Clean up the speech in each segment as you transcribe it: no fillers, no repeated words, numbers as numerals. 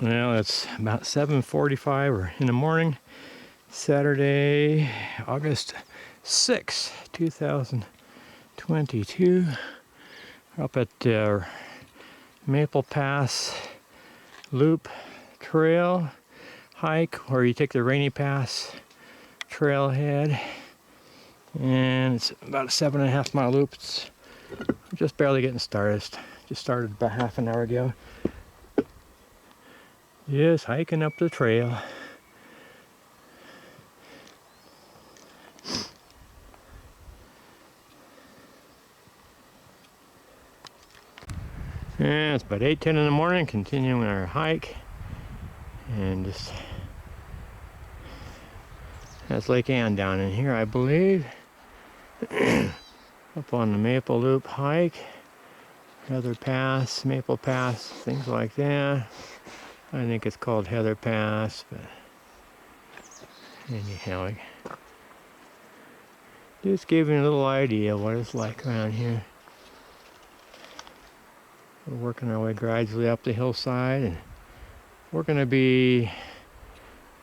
Well, it's about 7:45 or in the morning, Saturday, August 6, 2022. We're up at Maple Pass Loop Trail hike, where you take the Rainy Pass trailhead, and it's about a 7.5 mile loop. It's just barely getting started. Just started about half an hour ago. Just hiking up the trail. And it's about 8:10 in the morning, continuing our hike. And just that's Lake Ann down in here, I believe. Up on the Maple Loop hike. Heather Pass, Maple Pass, things like that. I think it's called Heather Pass, but anyhow, just giving a little idea of what it's like around here. We're working our way gradually up the hillside, and we're going to be,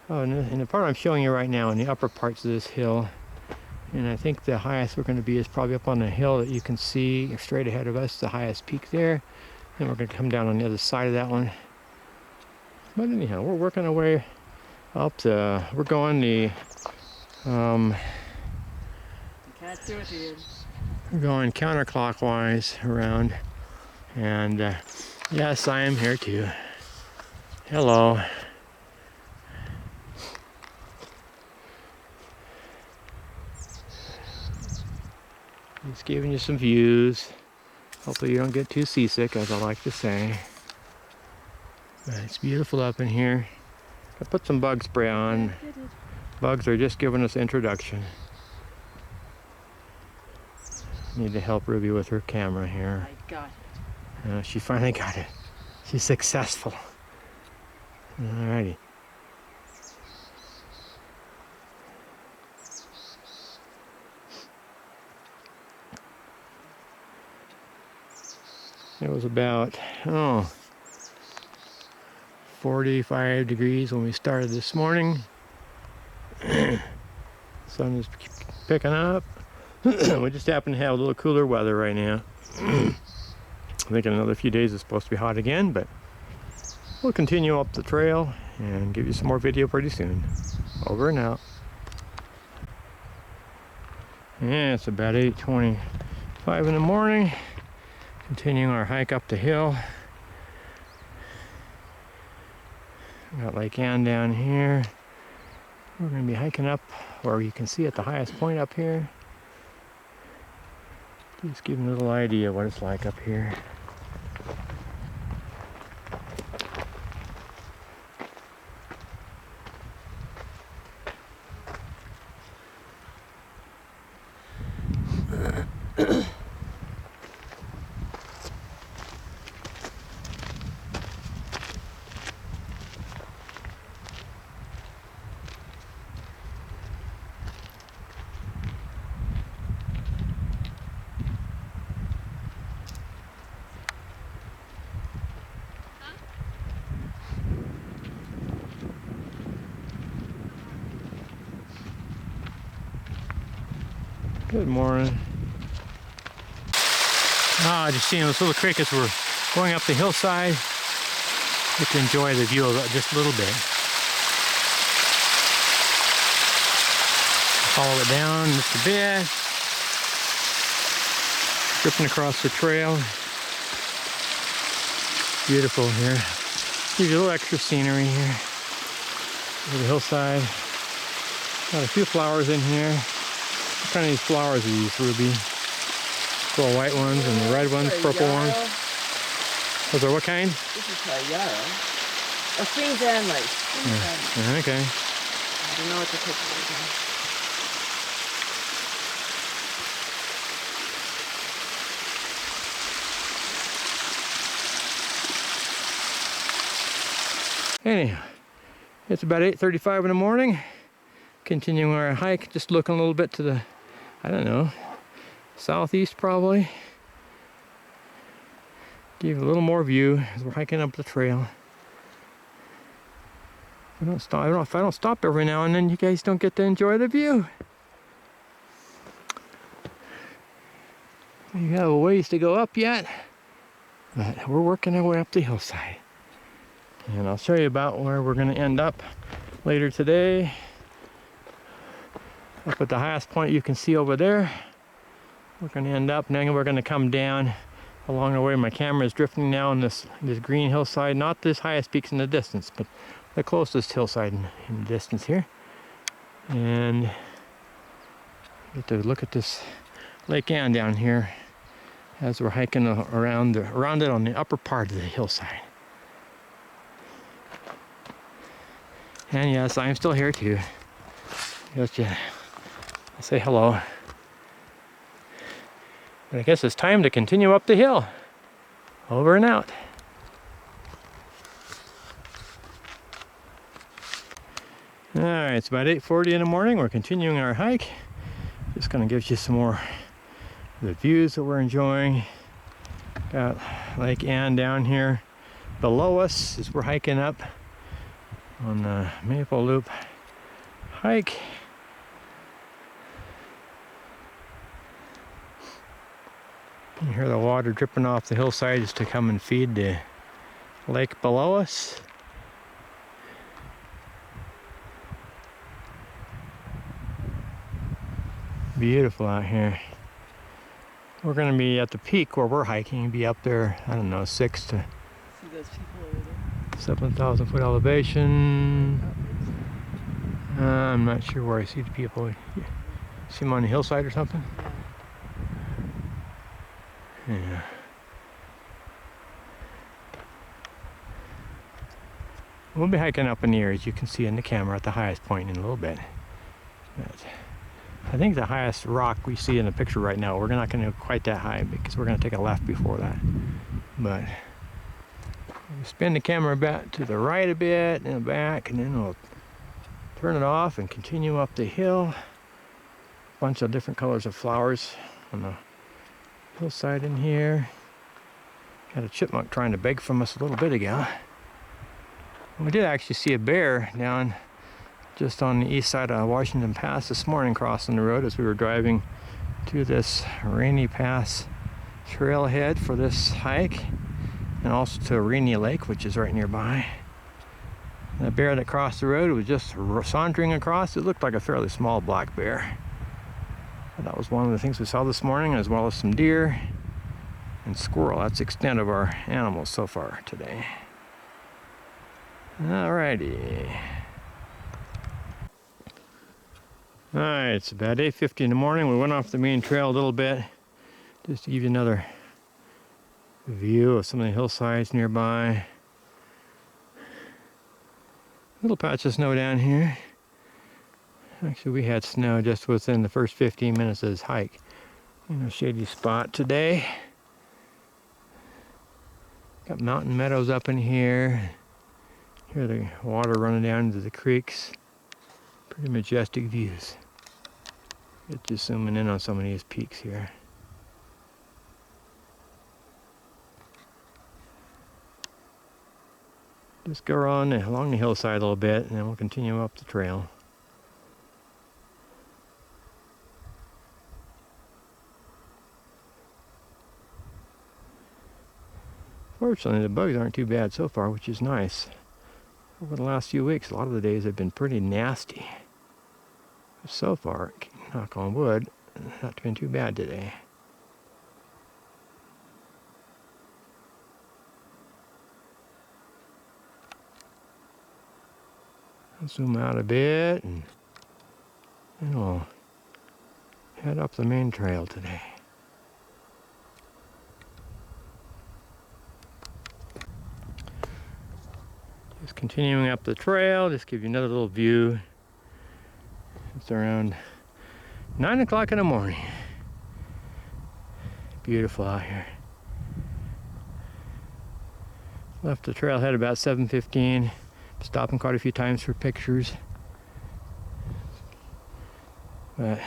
in the part I'm showing you right now, in the upper parts of this hill. And I think the highest we're going to be is probably up on the hill that you can see straight ahead of us, the highest peak there. And we're going to come down on the other side of that one. But anyhow, we're working our way up the, we're going the, You can't do it, dude. we're going counterclockwise around. And yes, I am here too. Hello. Just giving you some views. Hopefully you don't get too seasick, as I like to say. But it's beautiful up in here. I put some bug spray on. Bugs are just giving us introduction. Need to help Ruby with her camera here. I got it. She finally got it. She's successful. Alrighty. It was about, 45 degrees when we started this morning. Sun is picking up. We just happen to have a little cooler weather right now. I think in another few days it's supposed to be hot again, but we'll continue up the trail and give you some more video pretty soon. Over and out. Yeah, it's about 8:25 in the morning. Continuing our hike up the hill. We got Lake Ann down here. We're going to be hiking up, or you can see at the highest point up here. Just giving a little idea of what it's like up here. Good morning. Just seeing this little creek as we're going up the hillside. Get to enjoy the view of it just a little bit. Follow it down just a bit. Dripping across the trail. Beautiful here. Gives you a little extra scenery here. To the hillside. Got a few flowers in here. What kind of these flowers are these, Ruby? Little white ones and the red ones, purple ones. Those are what kind? This is yarrow. Oh, spring danlight. Okay. I don't know what the picture is. Anyhow, it's about 8:35 in the morning. Continuing our hike, just looking a little bit to the, I don't know, southeast probably. Give a little more view as we're hiking up the trail. If I don't stop every now and then, you guys don't get to enjoy the view. We have a ways to go up yet, but we're working our way up the hillside. And I'll show you about where we're going to end up later today. Up at the highest point you can see over there. We're going to end up, and then we're going to come down along the way. My camera is drifting now on this green hillside, not this highest peaks in the distance, but the closest hillside in the distance here. And get to look at this Lake Ann down here as we're hiking around it on the upper part of the hillside. And yes, I'm still here too. Just I'll say hello. But I guess it's time to continue up the hill. Over and out. Alright, it's about 8:40 in the morning. We're continuing our hike. Just going to give you some more of the views that we're enjoying. Got Lake Ann down here below us as we're hiking up on the Maple Loop hike. You hear the water dripping off the hillside just to come and feed the lake below us. Beautiful out here. We're going to be at the peak where we're hiking, be up there, I don't know, 6 to See those people over there? 7,000 foot elevation. I'm not sure where I see the people. See them on the hillside or something? Yeah. We'll be hiking up in the air, as you can see in the camera, at the highest point in a little bit. But I think the highest rock we see in the picture right now, we're not going to go quite that high because we're going to take a left before that. But we'll spin the camera back to the right a bit and back, and then we'll turn it off and continue up the hill. A bunch of different colors of flowers on the hillside in here. Got a chipmunk trying to beg from us a little bit ago. We did actually see a bear down just on the east side of Washington Pass this morning, crossing the road as we were driving to this Rainy Pass trailhead for this hike, and also to Rainy Lake, which is right nearby. The bear that crossed the road was just sauntering across. It looked like a fairly small black bear. But that was one of the things we saw this morning, as well as some deer and squirrel. That's the extent of our animals so far today. Alrighty. Alright, it's about 8:50 in the morning. We went off the main trail a little bit just to give you another view of some of the hillsides nearby. Little patch of snow down here. Actually, we had snow just within the first 15 minutes of this hike. In a shady spot today. Got mountain meadows up in here. Hear the water running down into the creeks. Pretty majestic views. Just zooming in on some of these peaks here. Just go along the hillside a little bit, and then we'll continue up the trail. Fortunately, the bugs aren't too bad so far, which is nice. Over the last few weeks, a lot of the days have been pretty nasty. But so far, knock on wood, not been too bad today. I'll zoom out a bit, and then we'll head up the main trail today. Just continuing up the trail, just give you another little view. It's around 9 o'clock in the morning. Beautiful out here. Left the trailhead about 7:15. Stopping quite a few times for pictures. But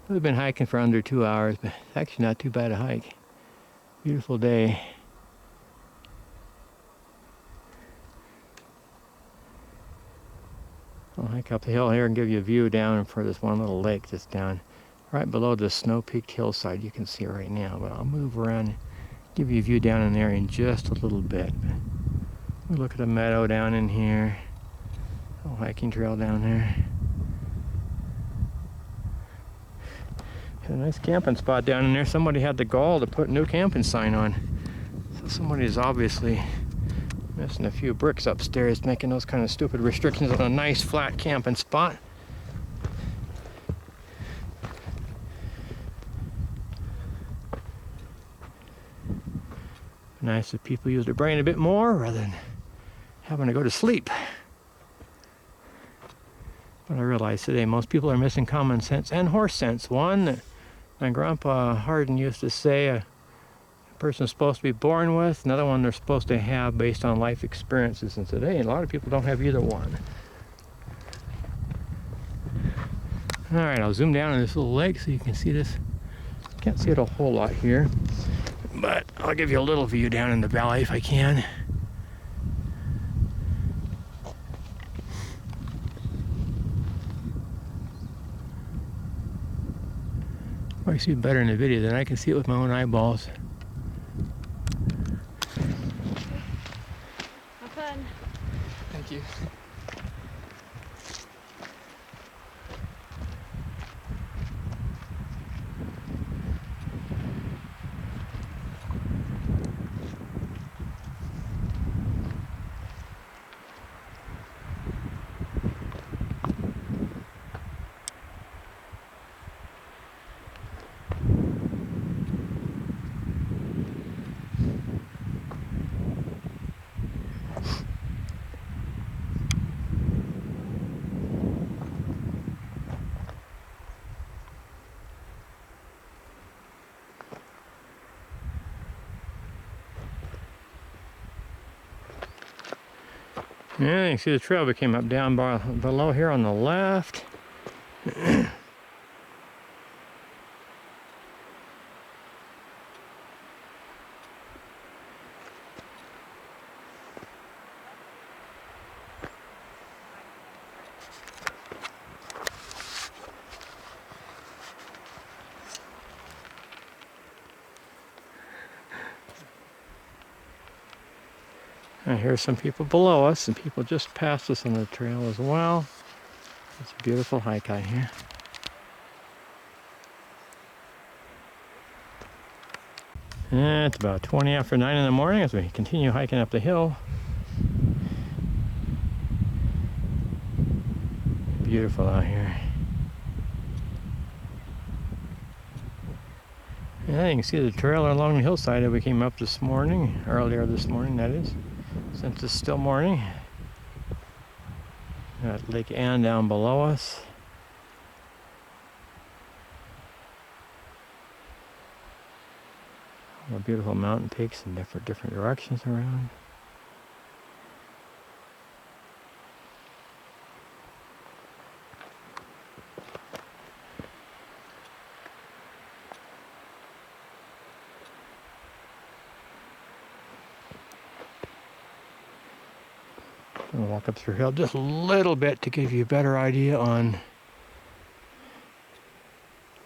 we've been hiking for under 2 hours, but it's actually not too bad a hike. Beautiful day. I'll hike up the hill here and give you a view down for this one little lake that's down right below the snow-peaked hillside you can see right now. But I'll move around and give you a view down in there in just a little bit. We look at a meadow down in here, a little hiking trail down there. Got a nice camping spot down in there. Somebody had the gall to put a new camping sign on. So somebody's obviously missing a few bricks upstairs, making those kind of stupid restrictions on a nice flat camping spot. Nice if people use their brain a bit more rather than having to go to sleep. But I realize today most people are missing common sense and horse sense. One that my grandpa Hardin used to say a person's supposed to be born with, another one they're supposed to have based on life experiences. And today a lot of people don't have either one. Alright, I'll zoom down on this little lake so you can see this. Can't see it a whole lot here, but I'll give you a little view down in the valley if I can. I see it better in the video than I can see it with my own eyeballs. Have fun. Thank you. Yeah, you can see the trail we came up down below here on the left. And here's some people below us, and people just passed us on the trail as well. It's a beautiful hike out here. And it's about 20 after 9 in the morning as we continue hiking up the hill. Beautiful out here. Yeah, you can see the trail along the hillside that we came up this morning, earlier this morning that is, since it's still morning. Got Lake Ann down below us. All the beautiful mountain peaks in different directions around. I'm gonna walk up through hill just a little bit to give you a better idea on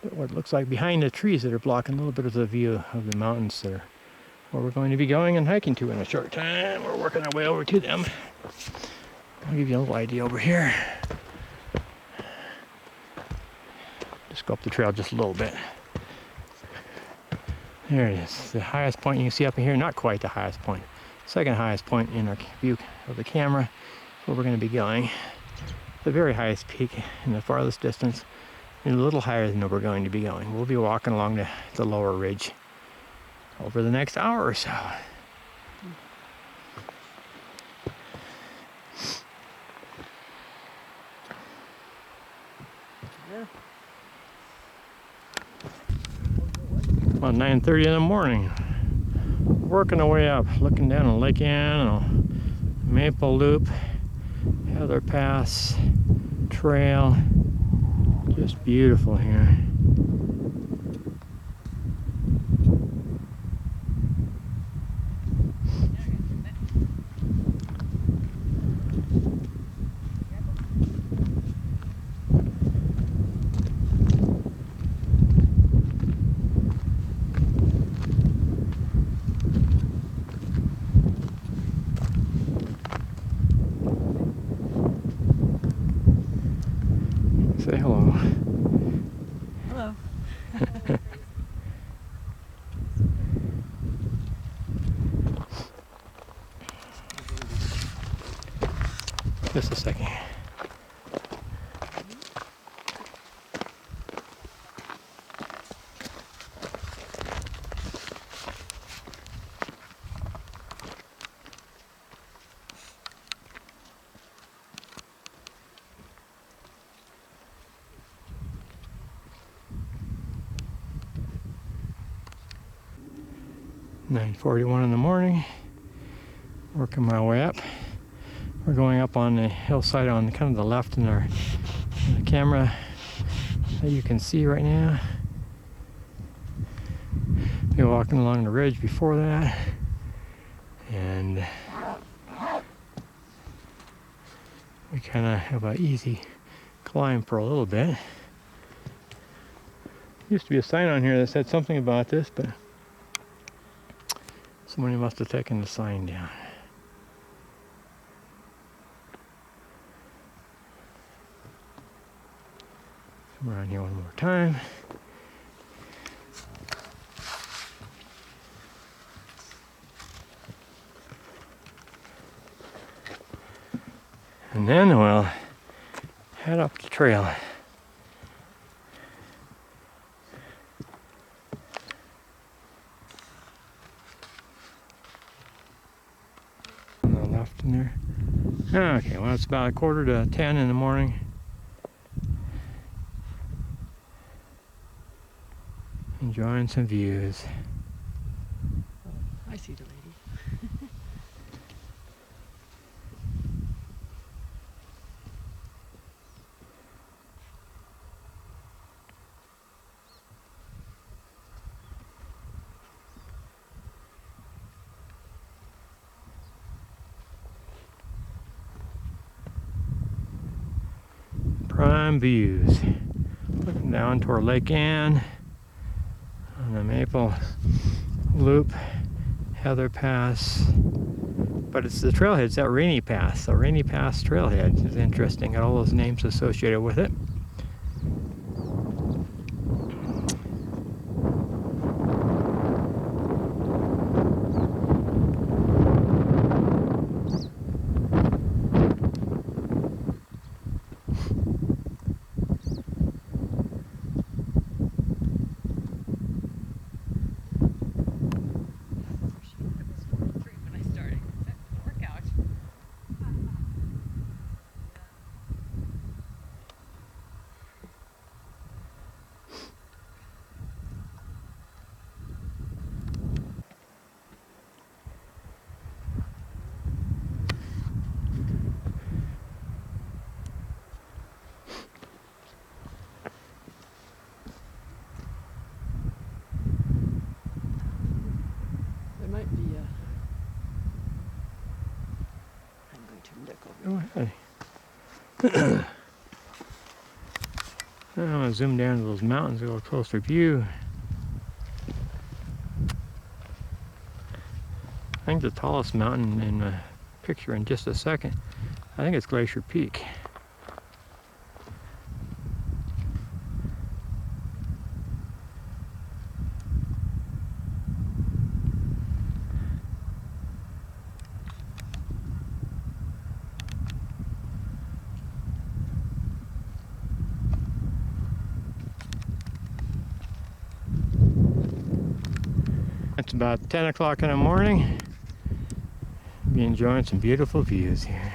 what it looks like behind the trees that are blocking a little bit of the view of the mountains there, where we're going to be going and hiking to in a short time. We're working our way over to them. I'll give you a little idea over here. Just go up the trail just a little bit. There it is, the highest point you can see up in here. Not quite the highest point. Second highest point in our view of the camera, where we're going to be going. The very highest peak in the farthest distance, and a little higher than where we're going to be going. We'll be walking along the lower ridge over the next hour or so. Yeah. About 9:30 in the morning. Working our way up, looking down on Lake Ann, Maple Loop, Heather Pass Trail. Just beautiful here. Just a second. "9:41 in the morning, working my way up. We're going up on the hillside on kind of the left in the camera that you can see right now. We're walking along the ridge before that, and we kind of have an easy climb for a little bit. Used to be a sign on here that said something about this, but somebody must have taken the sign down. Come around here one more time. And then we'll head up the trail. On the left in there. Okay, well, it's about 9:45 in the morning. Enjoying some views. Oh, I see the lady. Prime views. Looking down toward Lake Ann on the Maple Loop, Heather Pass. But it's the trailhead, it's that Rainy Pass. The Rainy Pass trailhead is interesting, got all those names associated with it. There might be a... I'm going to look over. Go ahead. I'm going to zoom down to those mountains to get a closer view. I think the tallest mountain in the picture in just a second, I think it's Glacier Peak. It's about 10 o'clock in the morning. Be enjoying some beautiful views here.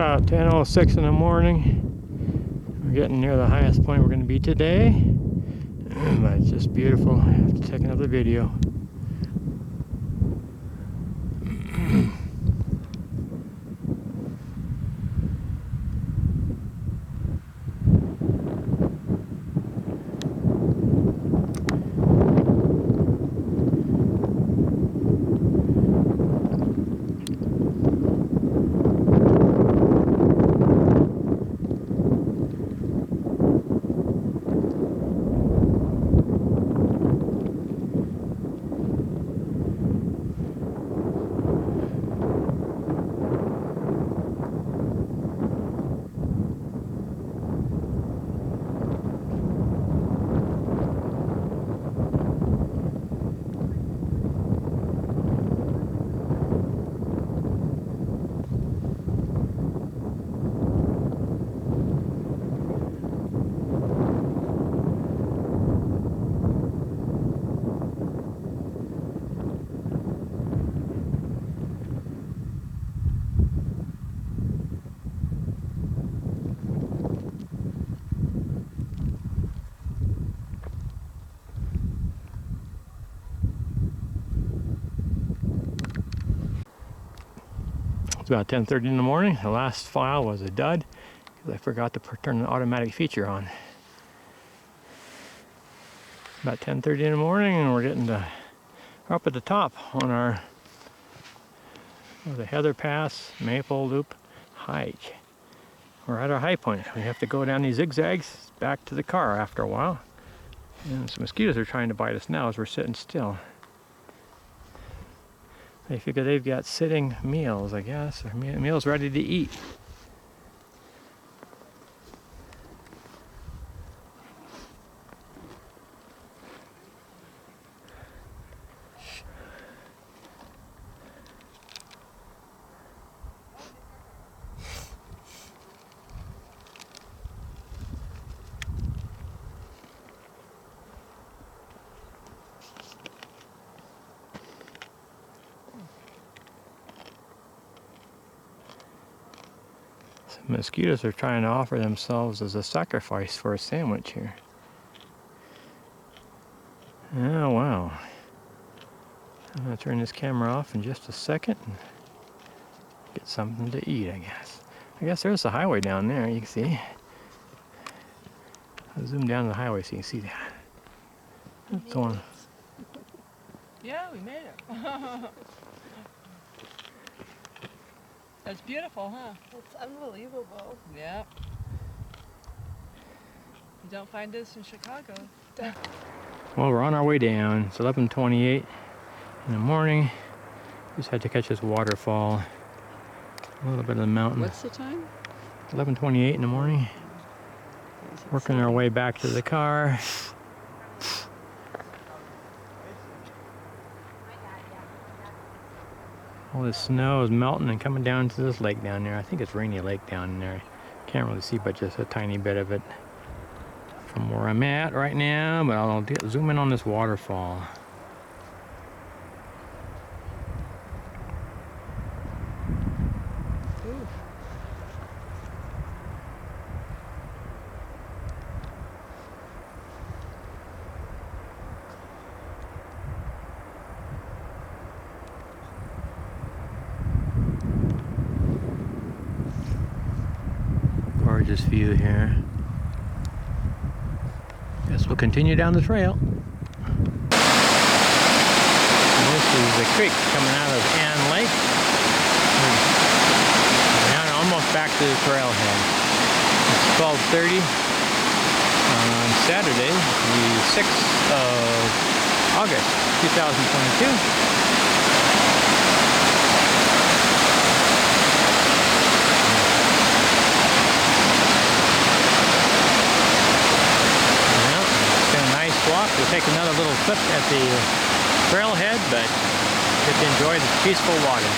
about 10:06 in the morning. We're getting near the highest point we're going to be today. But it's just beautiful. I have to take another video. It's about 10:30 in the morning. The last file was a dud because I forgot to turn the automatic feature on. About 10:30 in the morning, and we're up at the top on our the Heather Pass Maple Loop hike. We're at our high point. We have to go down these zigzags back to the car after a while. And some mosquitoes are trying to bite us now as we're sitting still. They figure they've got sitting meals, I guess, or meals ready to eat. Mosquitoes are trying to offer themselves as a sacrifice for a sandwich here. Oh wow. I'm going to turn this camera off in just a second and get something to eat, I guess. I guess there's the highway down there, you can see. I'll zoom down to the highway so you can see that. That's one. Yeah, we made it. That's beautiful, huh? It's unbelievable. Yep. You don't find this in Chicago. Well, we're on our way down. It's 11:28 in the morning. Just had to catch this waterfall. A little bit of the mountain. What's the time? 11:28 in the morning. Working our way back to the car. All this snow is melting and coming down to this lake down there. I think it's Rainy Lake down there. Can't really see but just a tiny bit of it from where I'm at right now, but I'll zoom in on this waterfall. Ooh. Gorgeous view here. Guess we'll continue down the trail. This is the creek coming out of Ann Lake. We're now almost back to the trailhead. It's 12:30 on Saturday, the 6th of August, 2022. We'll take another little clip at the trailhead, but get to enjoy the peaceful water.